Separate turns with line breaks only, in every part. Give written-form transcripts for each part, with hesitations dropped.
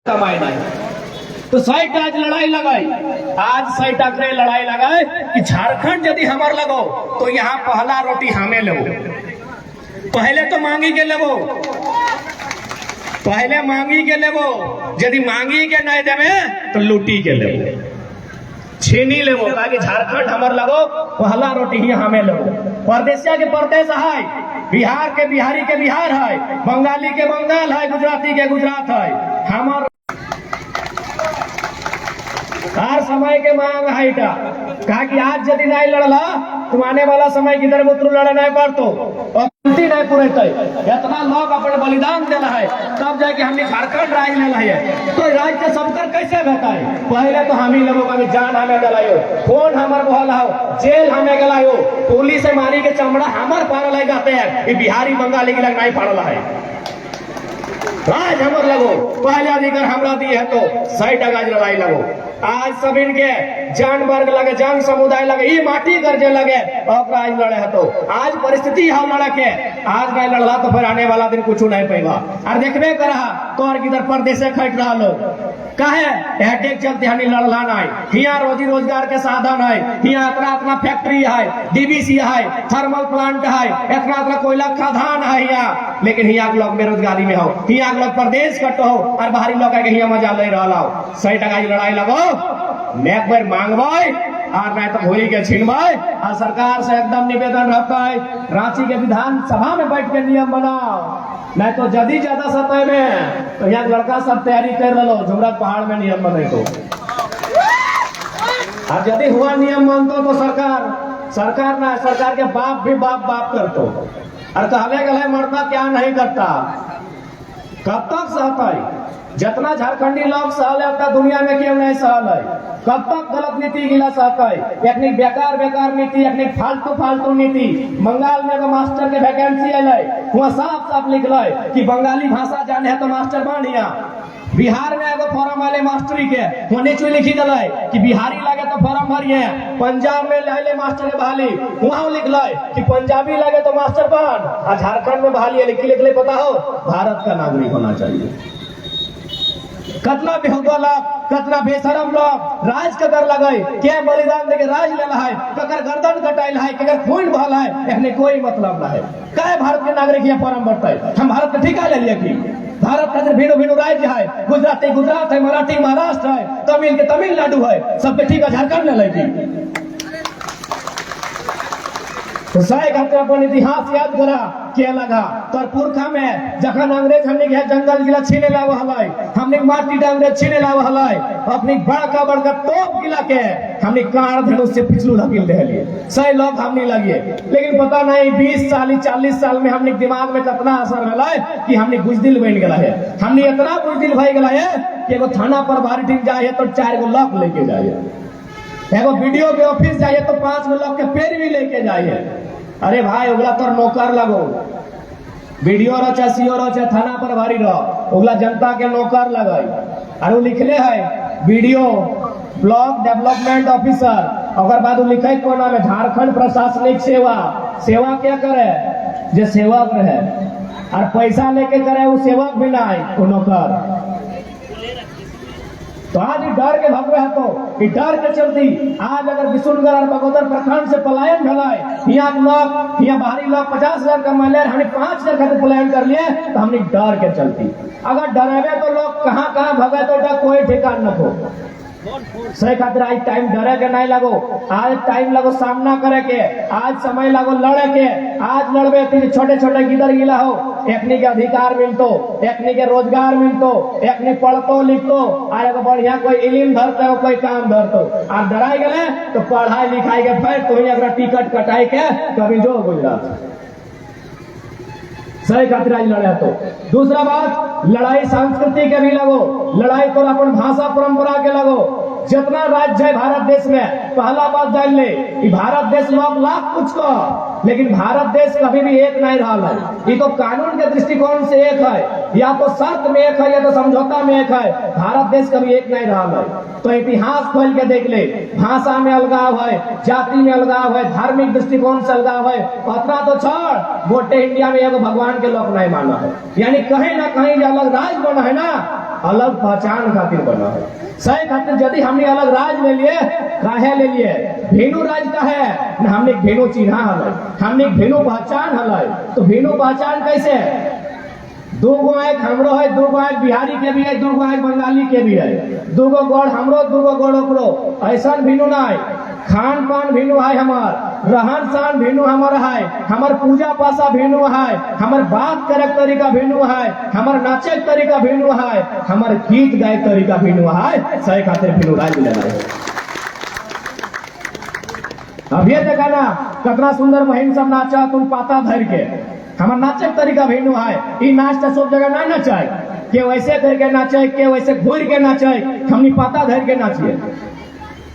कमाई नहीं तो 100 आज लड़ाई लगाई। आज 100 लड़ाई लगाए कि झारखंड यदि हमार लगो तो यहाँ पहला रोटी हमें लेवो। पहले तो मांगी के लेवो, पहले मांगी के लेवो, यदि मांगी के नहीं देवे तो लूटी के लेवो, छीनी लेवो। ताकि झारखंड हमार लगो पहला रोटी ही हमें लेवो। परदेशिया के परदेश है, बिहार के बिहारी के बिहार है, बंगाली के बंगाल है, गुजराती के गुजरात है। हमार हर समय के मांग है कहा कि आज यदि नहीं लड़ला तुम आने वाला समय किधर बुतरू लड़े नहीं पड़तो और नहीं पूरे। इतना लोग अपने बलिदान दिला है तब जाके हमने झारखंड राज ले है। तो राज के सबकर कैसे बताए? पहले तो हम ही लोगों का जान हमें गलायो, फोन हमार बहला हो, जेल हमें गलायो, पुलिस से मारी के चमड़ा हमार पार लग जाते हैं। ये बिहारी बंगाली के लग नहीं पड़ला है। राज हमर लगो पहले अधिकार हमरा दिए है तो 100 आज लड़ाई लगो। आज सब इनके जन वर्ग लगे, जन समुदाय लगे, ये माटी गर्जे लगे और आज लड़े है। तो आज परिस्थिति है लड़े के, आज नहीं लड़ला तो फिर आने वाला दिन कुछ नहीं पेगा। और देखबे कर तो किधर परदेश खट रहा लोग कहे हेटेक चलते हमें लड़ला नहीं। यहाँ रोजी रोजगार के साधन है, यहाँ इतना इतना फैक्ट्री है, डीबीसी है, थर्मल प्लांट है, इतना इतना कोयला खदान है यहाँ। लेकिन यहाँ लोग बेरोजगारी में हो, यहाँ लोग प्रदेश कटो हो और बाहरी लोग यहाँ मजा ले रहा हो। 100 लड़ाई लगो, नेक बार मांगबो और नहीं तो भोली के छीनबे। और सरकार से एकदम निवेदन रहता है रांची के विधानसभा में बैठ के नियम बनाओ, नहीं तो जदी ज्यादा सतह में तो यहाँ लड़का सब तैयारी कर लो जुमरात पहाड़ में नियम बने। तो और यदि हुआ नियम मानतो तो सरकार ना, सरकार के बाप भी बाप करतो और कहले गले मरता क्या नहीं करता। कब तक सहता है? जितना झारखंडी लोग सहल है दुनिया में क्यों नहीं सहल है? कब तक गलत नीति गिला सहता है? एक बेकार नीति, एक फालतू नीति। बंगाल में एगो मास्टर के वैकेंसी है, वहाँ साफ लिखल है कि बंगाली भाषा जाने है तो मास्टर बढ़िया। बिहार में एगो फॉर्म वाले मास्टरी के वहाँ नीचे लिखी दिल है कि बिहारी लगे तो फॉर्म भरिए। पंजाब में लहले मास्टर के बहाली वहाँ लिखल है कि पंजाबी लगे तो मास्टर बन। और झारखंड में बहाली है लिखले पता हो भारत का नागरिक होना चाहिए। कितना बेहुदा लोग, कितना बेशरम लोग राज ककर लगे क्या बलिदान देके राज लेला है, ककर गर्दन कटाइल है, ककर खून बहल है, एखने कोई मतलब नहीं। क्या भारत के नागरिक ये फॉर्म भरते? हम भारत के ठिका ले लिए कि भारत का भिन्न राज्य है, गुजराती गुजरात है, मराठी महाराष्ट्र है, तमिल के तमिलनाडु है, सबके ठिका झारखंड ले लेगी। तो 100 अपन इतिहास याद करा क्या लगा तोर पुरखा में जखन अंग्रेज हमने के जंगल गिला छीने लावा हलाई, हमने माटी अंग्रेज छीने लावा हलाई, अपनी बड़का तोप गिला के हमने कार धनुष से पिछलू धकेल दे लिए। 100 लोग हमने लगे, लेकिन पता नहीं 20 साल 40 साल में हमने दिमाग में कितना असर होला है कि हमने बुजदिल बन गया है। हमने इतना बुजदिल भई गया है कि एगो थाना पर भारी टीम जाए तो 4 गो लोग लेके जाए, एगो वीडियो के ऑफिस जाइए तो 5 गो लोग के पेड़ भी लेके जाइए। अरे भाई ओगला तो नौकर लगो, वीडियो रचा सीओ रचा थाना पर भारी रहो, ओगला जनता के नौकर लगाई। और लिखले है वीडियो ब्लॉक डेवलपमेंट ऑफिसर, अगर बाद लिखे कोना में झारखंड प्रशासनिक सेवा क्या करे? जो सेवक रहे और पैसा लेके करे वो सेवक भी ना है, वो नौकर। तो आज डर के भगवे है तो डर के चलती आज अगर विशुनगढ़ और बगोदर प्रखंड से पलायन भलाए, यहाँ बाहरी लोग 50,000 कमा ले, हमने 5,000 खातिर पलायन कर लिए तो हमने डर के चलती। अगर डरेबे तो लोग कहाँ भगे तो कोई ठिकान न हो। सही खातिर आज टाइम डरे के नहीं लगो, आज टाइम लगो सामना करे के, आज समय लगो लड़े के। आज लड़बे तो छोटे छोटे गिदर गिला हो, एकनी के अधिकार मिलतो, एकनी के रोजगार मिलतो, एकनी पढ़तो लिखतो और बढ़िया कोई इलिम धरते हो, कोई काम धरतो। और डराई गए तो पढ़ाई लिखाई के फिर तो अगर टिकट कटाई के कभी जो गुजरात सही खातिर आज लड़े। तो दूसरा बात, लड़ाई संस्कृति के भी लगो, लड़ाई तो अपन भाषा परंपरा के लगो। जितना राज्य है भारत देश में पहला बात जान ले, भारत देश लोग लाख कुछ को, लेकिन भारत देश कभी भी एक नहीं रहा है। ये तो कानून के दृष्टिकोण से एक है, या तो शर्त में एक है या तो समझौता में एक है। भारत देश कभी एक नहीं रहा है। तो इतिहास खोल के देख ले, भाषा में अलगाव है, जाति में अलगाव है, धार्मिक दृष्टिकोण से अलगाव है। उतना तो छोड़, गोटे इंडिया में एगो भगवान के लोग नहीं माना है, यानी कहीं ना कहीं जो अलग राज बना है ना अलग पहचान खातिर बना है। सही खातिर यदि हमने अलग राज ले लिए, काहे ले लिए? भेनु राज का है न, हमने भेनु चिन्हा हल, हमने भेनु पहचान हल। तो भेनु पहचान कैसे है? दो गो एक हमरो है, दो गो एक बिहारी के भी है, दो गो एक बंगाली के भी है, दो गो गौड़ हमरो, दो गो गौड़ ओकरो। ऐसा भेनु ना है। खान पान भेनु है, हमार रहन सहन भेनु हमारा है, हमार पूजा पासा भेनु है, हमार बात करे तरीका भेनु है, हमार नाचे तरीका भेनु है, हमार गीत गाए तरीका भेनु है। सही खातिर भेनु राज मिलेला है। अब ये देखा ना कितना सुंदर बहन सब नाचा, तुम पाता धर के। हमार नाचे तरीका भेनु है। ई नाच तो सब जगह नहीं नचाए, के वैसे करके नाचे, के वैसे घूर के नाचे, हमनी पाता धर के नाचिए।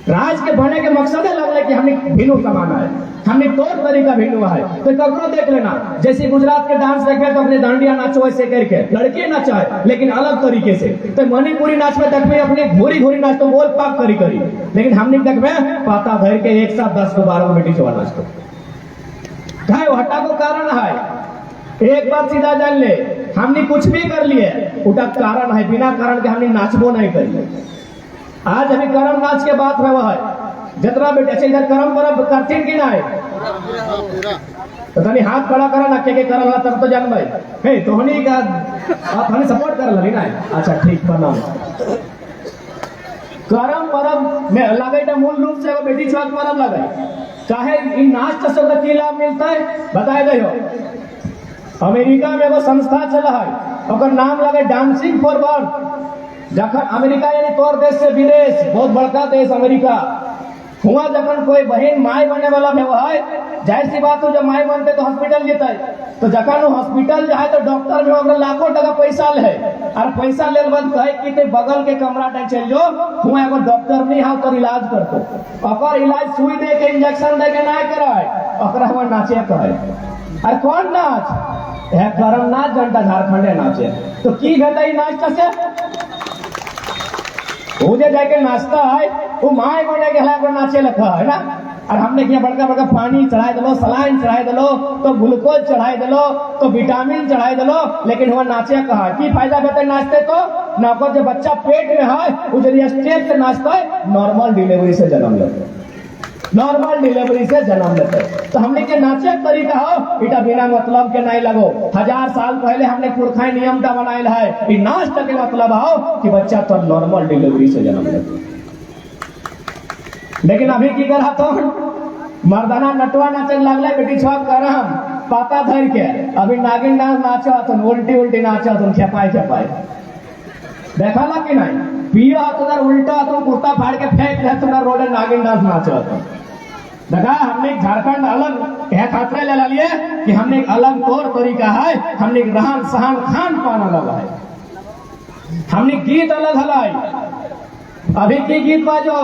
राज के बने के मकसद है लगल कि हमने भेनु कमाना है, हमने तौर तरीका भेनु है। तो ककरो देख लेना, जैसे गुजरात के डांस देखे तो अपने डांडिया नाचो ऐसे करके, लड़के नाचा है लेकिन अलग तरीके से। तो मणिपुरी नाच में देखबे अपने घोरी घोरी नाच तो बोल पाक करी करी, लेकिन हमने देखबे पाता धर के एक साथ 10 को 12 को बेटी चवा नाच तो हटा को कारण है। एक बात सीधा जान ले, हमने कुछ भी कर लिए उठा कारण है, बिना कारण के हमने नाचबो नहीं करिए। आज अभी करम नाच के बात है, वह है जितना बेटे अच्छा इधर करम परब करती कि ना है, तो तनी हाथ खड़ा करा ना के करल तब तो जान भाई हे तोहनी का आप हमें सपोर्ट कर लगी ना। अच्छा ठीक प्रणाम। करम परब में लगे मूल रूप से बेटी छठ परब लगे, चाहे इन नाच से शब्द की लाभ मिलता है बताए गए हो। अमेरिका में एगो संस्था चला है, और नाम लगे डांसिंग फॉर बर्थ। जखन अमेरिका यानी तौर देश से विदेश, बहुत बड़का देश अमेरिका, हुआ जखन कोई बहन माय बने वाला में है, जाहिर सी बात हो जब माय बनते तो हॉस्पिटल जेते, तो जखन वो हॉस्पिटल जाए तो डॉक्टर में अगर लाखों टका पैसा ले, और पैसा ले बाद कहे कि ते बगल के कमरा टाइम चल जो, हुआ एगो डॉक्टर नहीं है तो इलाज करतो, अगर इलाज सुई दे के इंजेक्शन दे के ना कराए, अकरा हुआ नाचे कहे। और कौन नाच है? करम नाच, जनता झारखंडे नाचे। तो की घटाई नाच से उजे जाके नाचता है, वो माए बने के हला नाचे लखा है ना। और हमने किया बड़का बड़का पानी चढ़ाई दिलो, सलाइन चढ़ाई दिलो, तो ग्लूकोज चढ़ाई दिलो, तो विटामिन चढ़ाई दिलो, लेकिन वो नाचे कहा की फायदा बेटे नाचते तो ना को जो बच्चा पेट में है वो यदि स्टेप से नाचता है नॉर्मल डिलीवरी से जन्म लेते, नॉर्मल डिलीवरी से जन्म लेते। तो हमने के नाचे तरीका हो इटा बिना मतलब के नहीं लगो। 1000 साल पहले हमने पुरखाई नियम का बनायल है, नाच के मतलब हो कि बच्चा तो नॉर्मल डिलीवरी से जन्म लेते। लेकिन अभी की कर तो मर्दाना नटवा नाचे लगल बेटी छक करम पाता धर के, अभी नागिन डांस नाचो तुम उल्टी उल्टी नाचो तुम खेपाई खेपाई देखा ला कि नहीं, पिया तुम उल्टा तुम कुर्ता फाड़ के फेंक रहे तुम रोड नागिन डांस नाचो। देखा हमने झारखंड अलग यह खातरे ले लिए कि हमने एक अलग तौर तरीका है, हमने रहन सहन खान पान अलग है, हमने गीत अलग हलाई। अभी की गीत बाजो,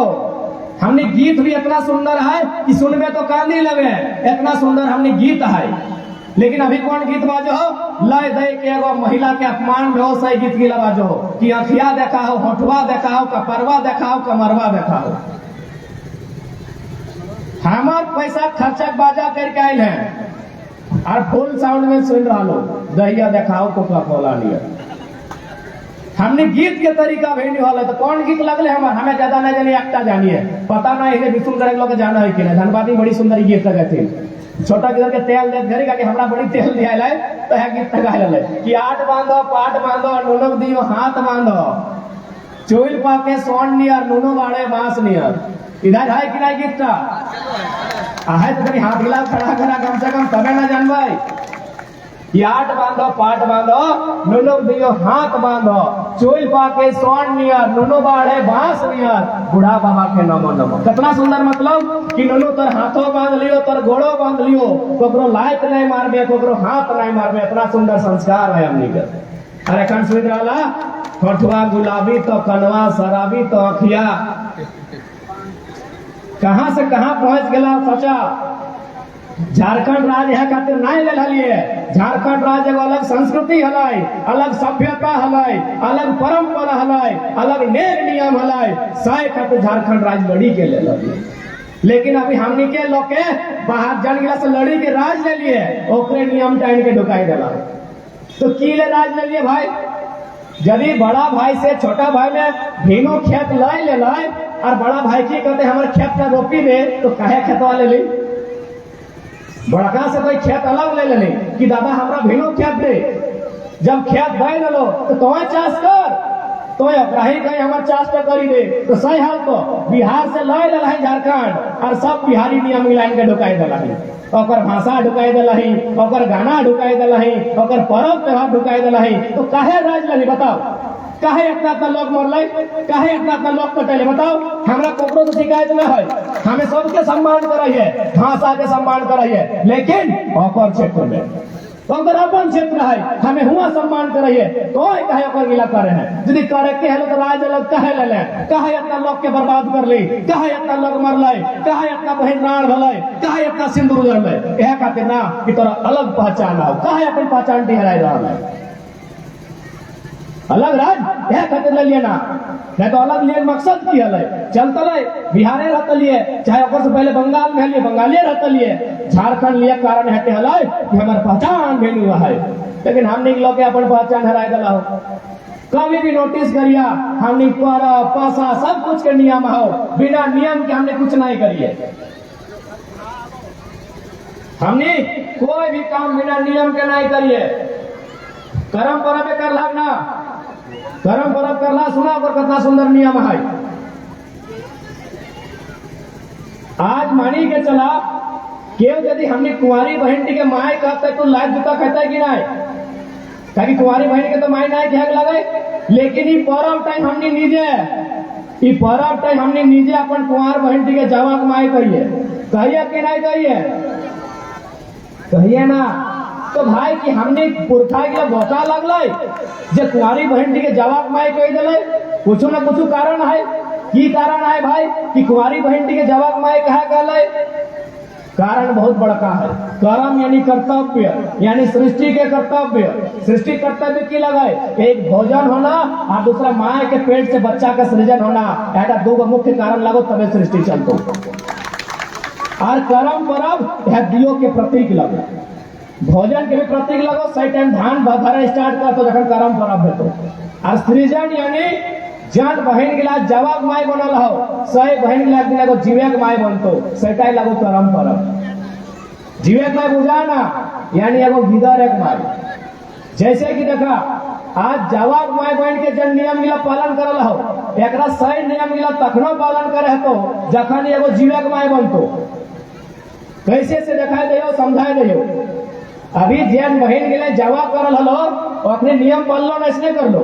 हमने गीत भी इतना सुंदर है कि सुन में तो कान नहीं लगे, इतना सुंदर हमने गीत है। लेकिन अभी कौन गीत बाजो लय दे के एगो महिला के अपमान में हो सही गीत गिला बाजो कि अखिया देखाओ, होठवा देखाओ, कपरवा देखाओ, कमरवा देखाओ। हमार पैसा खर्चा बाजा करके आयल है और फुल साउंड में सुन रहा लो दहिया देखाओ कोका कोला लिया। हमने गीत के तरीका भेजने वाला है, तो कौन गीत लगले हमें ज्यादा नहीं जानी, एकटा जानिए पता नहीं है विष्णु लोग जाना है कि नहीं। धनबादी बड़ी सुंदर गीत लगे थे, छोटा किधर के तेल दे घरी का हमरा बड़ी तेल दिया है तो है गीत गाय ले कि आठ बांधो पाट बांधो नूनक दियो हाथ बांधो चोइल पाके सोन नियर नूनो गाड़े बांस नियर। इधर है कि नहीं गीत है तो हाथ हिला खड़ा करा कम से कम तबे ना जान भाई। आठ बांधो पाट बांधो नूनो दियो हाथ बांधो चोइल पाके सोन नियर नूनो बाढ़े बांस नियर बूढ़ा बाबा के नमो नमो। कितना सुंदर मतलब कि नूनो तोर हाथों बांध लियो, तोर गोड़ो बांध लियो, कोकरो लायक नहीं मारबे, कोकरो हाथ नहीं मारबे। इतना सुंदर संस्कार है हमनी के। अरे कन सुन रहा होठवा गुलाबी तो कनवा शराबी तो अखिया कहां से कहां पहुंच गया सोचा। झारखंड राज्य है खातिर नहीं ले लिए, झारखंड राज्य एगो अलग संस्कृति हलाई, अलग सभ्यता हलाई, अलग परंपरा हलाई, अलग नेम नियम हलाई, साय खातिर झारखंड राज्य लड़ी के ले लिए। लेकिन अभी हमनी के लोग के बाहर जन गिला से लड़ी के राज ले लिए, ओकरे नियम टाइम के ढुकाई दिला। तो की ले राज ले लिए भाई, यदि बड़ा भाई से छोटा भाई में भीनो खेत लाई ले लाए और बड़ा भाई की कहते हमारे खेत में रोपी दे तो काहे खेतवा ले ली। बड़का से कोई खेत अलग ले ले कि दादा हमारा भीनो खेत दे। जब खेत दे लो तो तुम्हें चाष कर तो ही कहीं हमारे चाष पे करी दे तो सही हाल तो बिहार से लय ले झारखंड और सब बिहारी नियम मिलान के ढुकाई दिलाई ओकर भाषा ढुकाई दिलाई ओकर गाना ढुकाई दिलाई ओकर पर्व त्योहार ढुकाई दिलाई तो काहे राज लगी बताओ। काहे इतना इतना लोग मरल काहे इतना इतना लोग कटेले बताओ। हमरा कोकरो से शिकायत न है हमें सबके सम्मान कराइए भाषा के सम्मान कराइए लेकिन ओकर क्षेत्र में ओकर अपन क्षेत्र है हमें हुआ सम्मान कराइए तो कहे ओकर गिला करे हैं यदि करे के है तो राज अलग कहे ले ले कहे इतना लोग के बर्बाद कर ली कहे इतना लोग मरले कहे इतना बहन राण भले कहे इतना सिंदूर उजड़ले यह खातिर ना कि तोरा अलग पहचान हो कहे अपन पहचान ठहराई रहा है अलग राज यह खातिर ले लिए ना नहीं तो अलग लिए मकसद की है चलता बिहारे रहते लिए चाहे ओकर से पहले बंगाल में लिए बंगाली रहते लिए झारखंड लिए कारण हटे हल कि हमारे पहचान भेल हुआ है लेकिन हमने लोग अपन पहचान हराई दिला हो। कभी भी नोटिस करिए हमने पर पासा सब कुछ के नियम हो बिना नियम के हमने कुछ नहीं करिए। हमने कोई भी काम बिना नियम के नहीं करिए। करम परब में कर लगना करम परब करला सुना और कितना सुंदर नियम है। आज मानी के चला केव यदि हमने कुंवारी बहन के माए कहते तो लाइफ जूता कहता है कि नहीं ताकि कुंवारी बहन के तो माए नहीं कह लगे लेकिन ये परब टाइम हमने निजे अपन कुंवार बहन के जवाक माए कहिए कि नहीं कहिए ना तो भाई कि हमने पुरखा के मौका लगल जे कुंवारी बहन के जवाब माए कह दिले कुछ न कुछ कारण है की कारण है भाई कि कुंवारी बहन के जवाब माए कहा गए कारण बहुत बड़का है। कर्म यानी कर्तव्य यानी सृष्टि के कर्तव्य सृष्टि कर्तव्य की लगाए एक भोजन होना और दूसरा माए के पेट से बच्चा का सृजन होना ऐसा दो मुख्य कारण लगो तबे सृष्टि चलतो और कर्म परब यह दियो के प्रतीक लगो भोजन के भी प्रतीक लगो सही टाइम धान भरा स्टार्ट कर तो जखन कर्म परब हेतो और सृजन यानी जान बहन गिला जवाब माय बनल हो सही बहन गिला दिन एगो जीवेक माय बनतो सेटाई लागो कर्म परब जीवेक माय बुझाना यानी एगो गिदर एक माय जैसे कि देखा आज जवाब माय बहन के जन नियम गिला पालन करल हो एकरा सही नियम गिला तखनो पालन करे तो जखन एगो जीवेक माय बनतो कैसे से दिखाई दियो समझाई दियो। अभी जैन बहन गिले जवाब करल हलो अपने नियम पालन ना इसने कर लो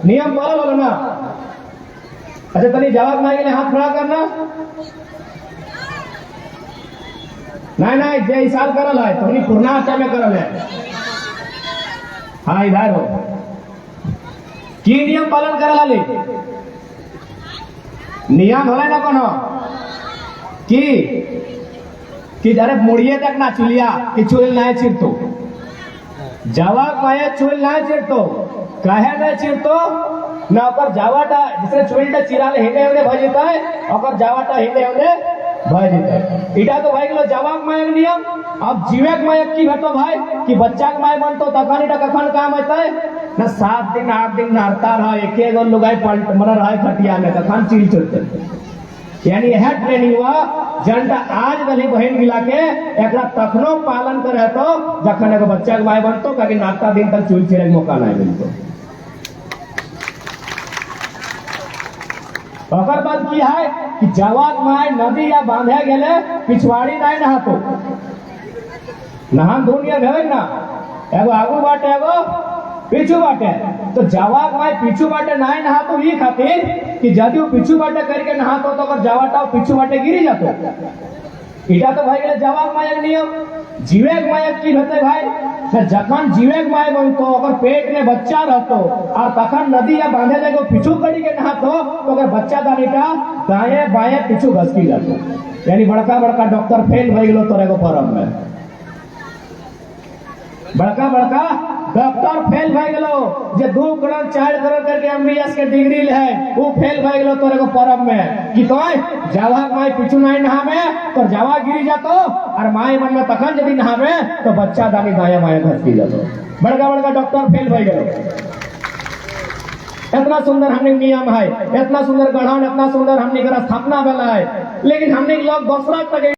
नियम पालन हलो ना अच्छा तनी जवाब मांगे ले हाथ खड़ा करना नहीं जे साल करल है तो पुरना टाइम में करल है। हाँ इधर हो की नियम पालन करल हली नियम हले ना कोनो कि जरे मुड़िए तक ना चुलिया कि चुल ना चिरतो जवाब माया चुल ना चिरतो कहे ना चिरतो ना ओकर जावाटा जिसने चुलटा चिराले हेने होने भज जेता है ओकर जावाटा हेने होने भज जेता है इटा तो भाई गेलो जवाब माया नियम। अब जीवेक माया की भेटो भाई कि बच्चा के माय बनतो तखन इटा कखन काम होता है ना 7 दिन 8 दिन नहरता रहा एक एगो लुगाई पलट मर रहा है खटिया में कखन चिल चलते यानी यह ट्रेनिंग हुआ जनता आज गली बहन मिला के एकरा तखनो पालन करे तो जखन एगो बच्चा के माय बनतो ताकि नाता दिन तक चुल चिरे मौका नहीं मिलतो। ओकर बाद की है कि जवाक माय नदी या बांधे गेले पिछवाड़ी नहीं नहातो नहान धोनिया भेवे ना एगो आगू बाटे एगो पीछू बाटे तो जवाक माय पीछू बाटे नहीं नहातो ई खातिर कि यदि वो पीछू बाटे करके नहातो तो अगर जवाटा पीछू बाटे गिरी जातो इटा तो भाई गेले जवाक मायक नियम। जीवेक मायक की होते भाई जखन जीवेक माय बनतो अगर पेट में बच्चा रहतो और तखन नदी या बांधे जाके पीछू कड़ी के नहातो तो अगर बच्चा दानीटा दाएं बाएं पीछू घसकी जातो यानी बड़का बड़का डॉक्टर फेल हो गेलो तोरे को परम में बड़का बड़का डॉक्टर फेल भय गेलो जे 2 करोड़ 4 करोड़ करके एमबीबीएस के डिग्री ले है वो फेल भय गेलो तोरे को परम में कि तोय जावा माय पिछु नहीं नहावे तो जावा गिरी जातो और माय मन में तखन यदि नहावे तो बच्चा दानी दाया माया धरती जातो बड़का बड़का डॉक्टर फेल भय गेलो। इतना सुंदर हमने नियम है, इतना सुंदर गढ़न, इतना सुंदर हमने स्थापना वाला है, लेकिन हमने लोग दूसरा तक